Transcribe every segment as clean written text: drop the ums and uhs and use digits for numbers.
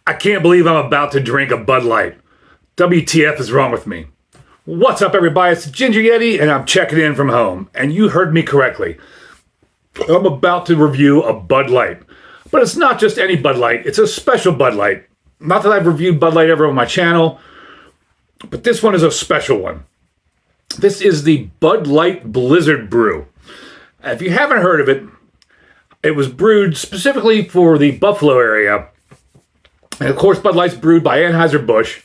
I can't believe I'm about to drink a Bud Light. WTF is wrong with me? What's up, everybody? It's Ginger Yeti, and I'm checking in from home. And you heard me correctly. I'm about to review a Bud Light. But it's not just any Bud Light. It's a special Bud Light. Not that I've reviewed Bud Light ever on my channel, but this one is a special one. This is the Bud Light Blizzard Brew. If you haven't heard of it, it was brewed specifically for the Buffalo area. And of course, Bud Light's brewed by Anheuser-Busch.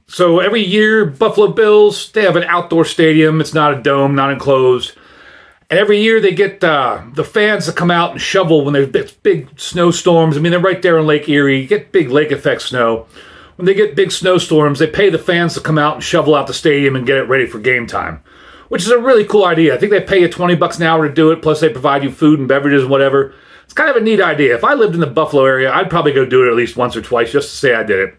So every year, Buffalo Bills, they have an outdoor stadium. It's not a dome, not enclosed. And every year they get the fans to come out and shovel when there's big snowstorms. I mean, they're right there in Lake Erie. You get big lake effect snow. When they get big snowstorms, they pay the fans to come out and shovel out the stadium and get it ready for game time, which is a really cool idea. I think they pay you $20 an hour to do it, plus they provide you food and beverages and whatever. It's kind of a neat idea. If I lived in the Buffalo area, I'd probably go do it at least once or twice just to say I did it.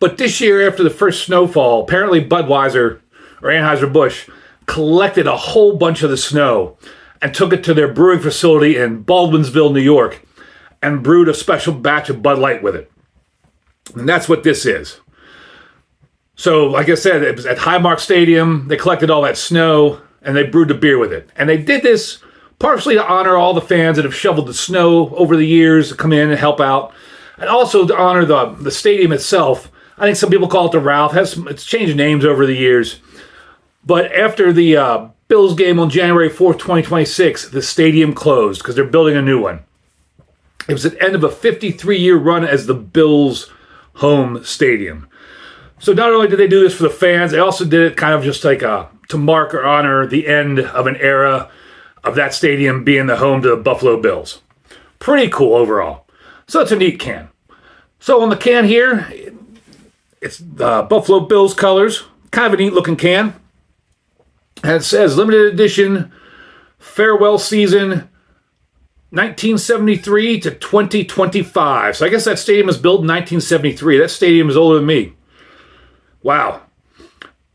But this year, after the first snowfall, apparently Budweiser or Anheuser-Busch collected a whole bunch of the snow and took it to their brewing facility in Baldwinsville, New York, and brewed a special batch of Bud Light with it. And that's what this is. So, like I said, it was at Highmark Stadium. They collected all that snow, and they brewed the beer with it. And they did this partially to honor all the fans that have shoveled the snow over the years to come in and help out, and also to honor the stadium itself. I think some people call it the Ralph. It's changed names over the years. But after the Bills game on January 4th, 2026, the stadium closed because they're building a new one. It was the end of a 53-year run as the Bills' home stadium. So not only did they do this for the fans, they also did it kind of just like to mark or honor the end of an era of that stadium being the home to the Buffalo Bills. Pretty cool overall. So it's a neat can. So on the can here, it's the Buffalo Bills colors. Kind of a neat looking can. And it says limited edition farewell season 1973 to 2025. So I guess that stadium was built in 1973. That stadium is older than me. Wow.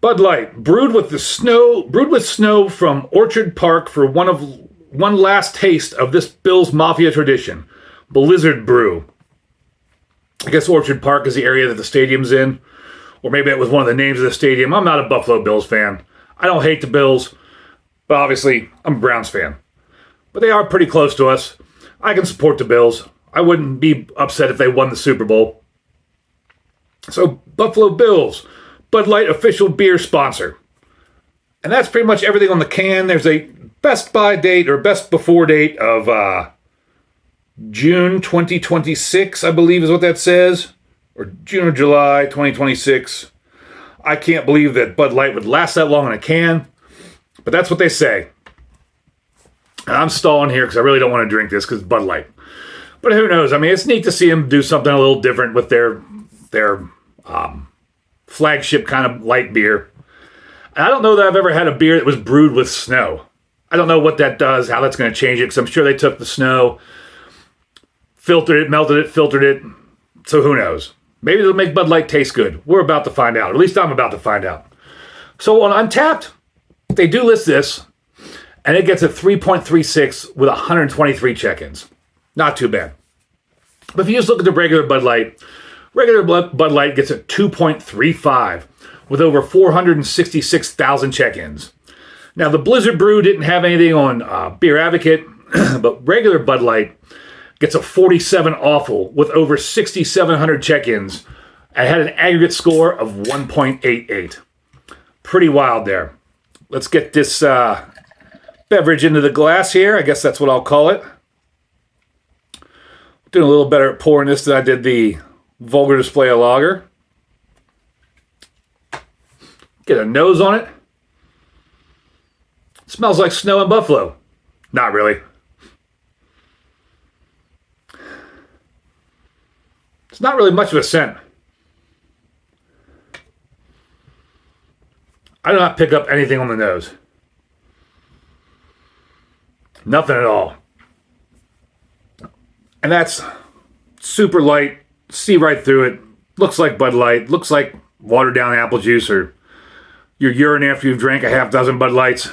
Bud Light, brewed with snow from Orchard Park for one last taste of this Bills Mafia tradition. Blizzard Brew. I guess Orchard Park is the area that the stadium's in. Or maybe it was one of the names of the stadium. I'm not a Buffalo Bills fan. I don't hate the Bills, but obviously I'm a Browns fan. But they are pretty close to us. I can support the Bills. I wouldn't be upset if they won the Super Bowl. So, Buffalo Bills, Bud Light official beer sponsor. And that's pretty much everything on the can. There's a best by date or best before date of June 2026, I believe is what that says. Or June or July 2026. I can't believe that Bud Light would last that long in a can. But that's what they say. And I'm stalling here because I really don't want to drink this because it's Bud Light. But who knows? I mean, it's neat to see them do something a little different with their flagship kind of light beer. And I don't know that I've ever had a beer that was brewed with snow. I don't know what that does, how that's going to change it, because I'm sure they took the snow, filtered it, melted it, filtered it. So who knows? Maybe they'll make Bud Light taste good. We're about to find out. At least I'm about to find out. So on Untapped, they do list this, and it gets a 3.36 with 123 check-ins. Not too bad. But if you just look at the regular Bud Light gets a 2.35 with over 466,000 check-ins. Now, the Blizzard Brew didn't have anything on Beer Advocate, but regular Bud Light gets a 47 awful with over 6,700 check-ins and had an aggregate score of 1.88. Pretty wild there. Let's get this beverage into the glass here. I guess that's what I'll call it. Doing a little better at pouring this than I did the vulgar display of lager. Get a nose on it. Smells like snow in Buffalo. Not really. It's not really much of a scent. I do not pick up anything on the nose. Nothing at all. And that's super light. See right through it. Looks like Bud Light. Looks like watered down apple juice or your urine after you've drank a half dozen Bud Lights.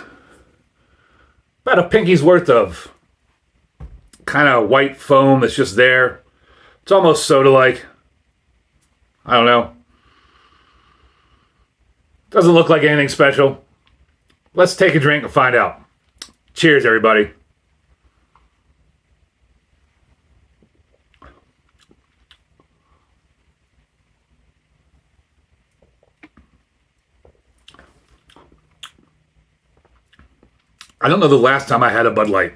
About a pinky's worth of kind of white foam that's just there. It's almost soda-like. I don't know. Doesn't look like anything special. Let's take a drink and find out. Cheers, everybody. I don't know the last time I had a Bud Light.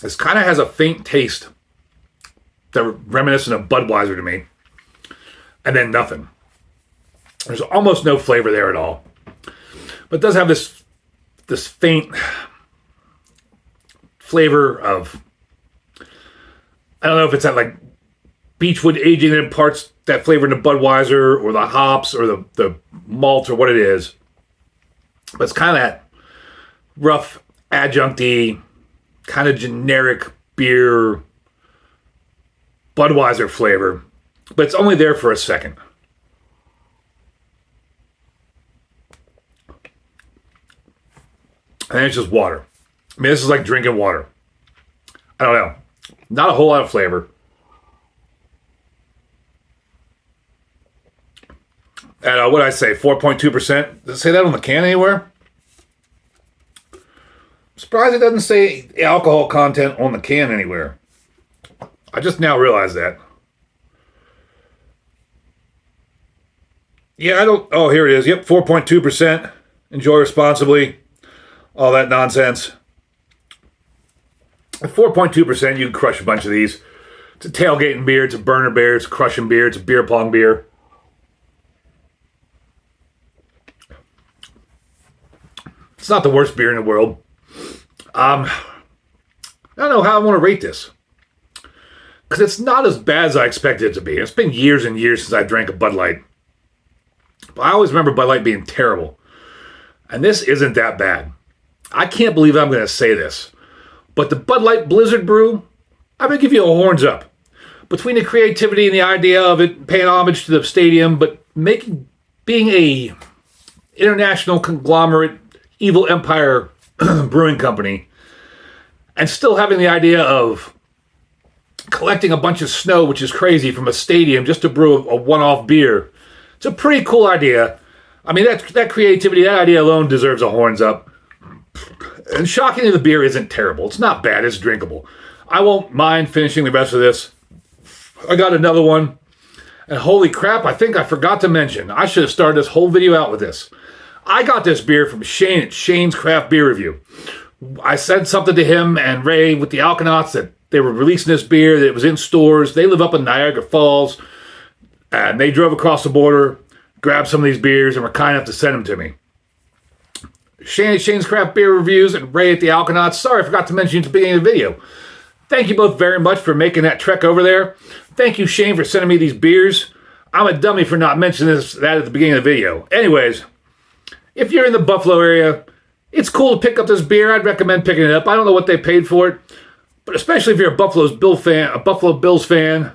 This kind of has a faint taste that reminiscent of Budweiser to me. And then nothing. There's almost no flavor there at all. But it does have this faint flavor of, I don't know if it's that like beechwood aging that imparts that flavor into Budweiser or the hops or the malt or what it is. But it's kind of that rough, adjuncty, kind of generic beer Budweiser flavor. But it's only there for a second. And it's just water. I mean, this is like drinking water. I don't know. Not a whole lot of flavor. And what did I say? 4.2%? Does it say that on the can anywhere? I'm surprised it doesn't say alcohol content on the can anywhere. I just now realized that. Yeah, I don't... Oh, here it is. Yep, 4.2%. Enjoy responsibly. All that nonsense. At 4.2%, you can crush a bunch of these. It's a tailgating beer. It's a burner beer. It's a crushing beer. It's a beer pong beer. It's not the worst beer in the world. I don't know how I want to rate this. Because it's not as bad as I expected it to be. It's been years and years since I drank a Bud Light. But I always remember Bud Light being terrible. And this isn't that bad. I can't believe I'm going to say this. But the Bud Light Blizzard Brew, I'm going to give you a horns up. Between the creativity and the idea of it paying homage to the stadium, but being a international conglomerate, evil empire brewing company, and still having the idea of collecting a bunch of snow, which is crazy, from a stadium just to brew a one-off beer. It's a pretty cool idea. I mean, that creativity, that idea alone deserves a horns up. And shockingly, the beer isn't terrible. It's not bad. It's drinkable. I won't mind finishing the rest of this. I got another one. And holy crap, I think I forgot to mention. I should have started this whole video out with this. I got this beer from Shane at Shane's Craft Beer Review. I said something to him and Ray with the Alkanauts that they were releasing this beer, that it was in stores. They live up in Niagara Falls. And they drove across the border, grabbed some of these beers, and were kind enough to send them to me. Shane at Shane's Craft Beer Reviews and Ray at the Alkanauts. Sorry, I forgot to mention you at the beginning of the video. Thank you both very much for making that trek over there. Thank you, Shane, for sending me these beers. I'm a dummy for not mentioning that at the beginning of the video. Anyways, if you're in the Buffalo area, it's cool to pick up this beer. I'd recommend picking it up. I don't know what they paid for it, but especially if you're a Buffalo Bills fan,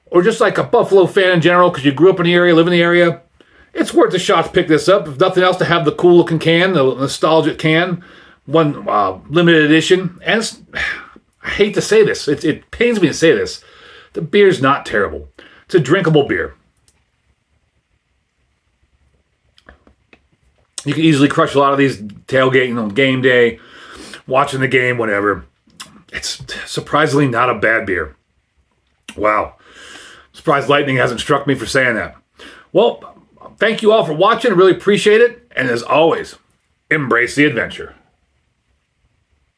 or just like a Buffalo fan in general because you grew up in the area, live in the area, it's worth a shot to pick this up. If nothing else, to have the cool looking can, the nostalgic can, one limited edition. And I hate to say this, it pains me to say this, the beer's not terrible. It's a drinkable beer. You can easily crush a lot of these tailgating on game day, watching the game, whatever. It's surprisingly not a bad beer. Wow. Surprised lightning hasn't struck me for saying that. Well, thank you all for watching. I really appreciate it. And as always, embrace the adventure.